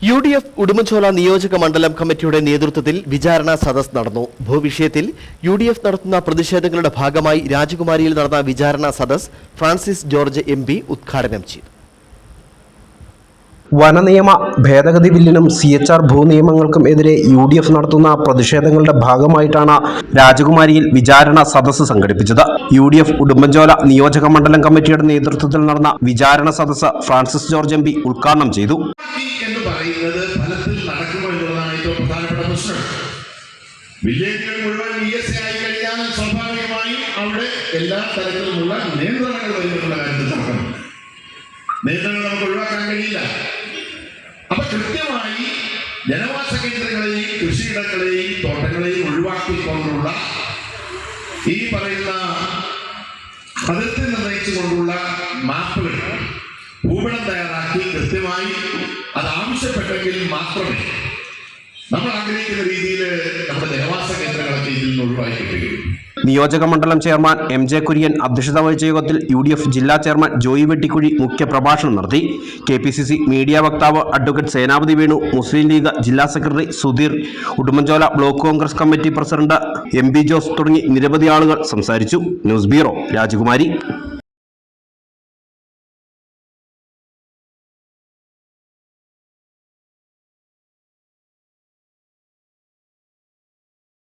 UDF Udumbanchola നിയോജക മണ്ഡലം കമ്മിറ്റിയുടെ നേതൃത്വത്തിൽ വിചാരണ സദസ്സ് നടന്നു. ഭൂവിഷയത്തിൽ UDF നടത്തുന്ന പ്രതിഷേധങ്ങളുടെ ഭാഗമായി രാജകുമാരിയിൽ നടന്ന വിചാരണ സദസ്സ് ഫ്രാൻസിസ് ജോർജ് MP ഉദ്ഘാടനം ചെയ്തു. വനനിയമ ഭേദഗതി ബില്ലിനും CHR ഭൂനിയമങ്ങൾക്കും എതിരെ UDF നടത്തുന്ന പ്രതിഷേധങ്ങളുടെ ഭാഗമായിട്ടാണ് രാജകുമാരിയിൽ വിചാരണ സദസ്സ് സംഘടിപ്പിച്ചത്. UDF ഉടുമ്പൻചോല നിയോജക മണ്ഡലം കമ്മിറ്റിയുടെ നേതൃത്വത്തിൽ നടന്ന വിചാരണ സദസ്സ് ഫ്രാൻസിസ് ജോർജ് MP ഉദ്ഘാടനം ചെയ്തു. വില്ലേജുകൾ മുഴുവൻ ESA ആയി കഴിഞ്ഞാൽ സ്വാഭാവികമായും അവിടെ എല്ലാ തരത്തിലുമുള്ള നിയന്ത്രണങ്ങൾ വരുമെന്നുള്ള കാര്യത്തിൽ തർക്കമില്ല. നിയന്ത്രണങ്ങൾ നമുക്ക് ഒഴിവാക്കാൻ കഴിയില്ല. അപ്പൊ കൃത്യമായി ജനവാസ കേന്ദ്രങ്ങളെയും കൃഷിയിടങ്ങളെയും തോട്ടങ്ങളെയും ഒഴിവാക്കിക്കൊണ്ടുള്ള ഈ പറയുന്ന അതിർത്തി നിർണയിച്ചുകൊണ്ടുള്ള മാപ്പുകൾ ഭൂപടം തയ്യാറാക്കി കൃത്യമായി അത് ആവശ്യപ്പെട്ടെങ്കിൽ മാത്രമേ നമ്മൾ ആഗ്രഹിക്കുന്ന രീതിയിൽ നമ്മുടെ ജനവാസ കേന്ദ്രങ്ങളൊക്കെ ഇതിൽ നിന്ന് ഒഴിവാക്കിയിട്ടുള്ളൂ. നിയോജക മണ്ഡലം ചെയർമാൻ MJ കുര്യൻ അധ്യക്ഷത വഹിച്ച യോഗത്തിൽ UDF ജില്ലാ ചെയർമാൻ ജോയി വെട്ടിക്കുഴി മുഖ്യ പ്രഭാഷണം നടത്തി. KPCC മീഡിയ വക്താവ് അഡ്വക്കേറ്റ് സേനാപതി വേണു, മുസ്ലിം ലീഗ് ജില്ലാ secretary Sudheer, Udumbanchola block Congress committee president MB Jose തുടങ്ങി നിരവധി ആളുകൾ സംസാരിച്ചു. ന്യൂസ് ബ്യൂറോ, രാജകുമാരി.